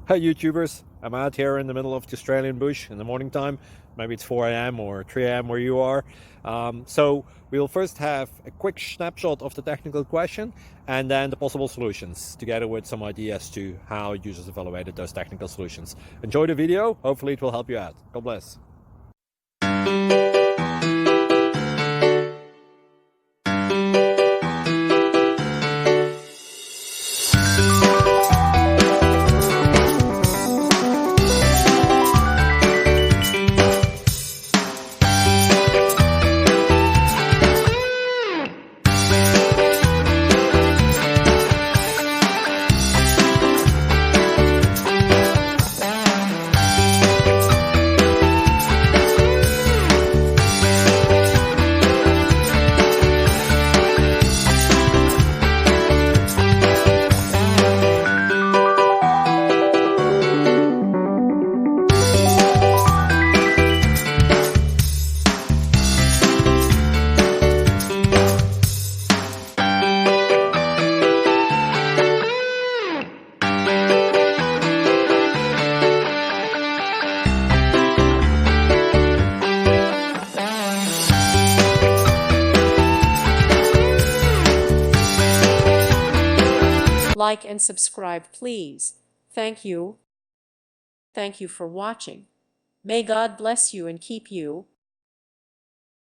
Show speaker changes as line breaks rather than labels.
Hi YouTubers, I'm out here in the middle of the Australian bush in the morning time. Maybe it's 4 a.m. or 3 a.m. where you are. So we'll first have a quick snapshot of the technical question and then the possible solutions, together with some ideas to how users evaluated those technical solutions. Enjoy the video, hopefully it will help you out. God bless.
Like and subscribe, please. Thank you. Thank you for watching. May God bless you and keep you.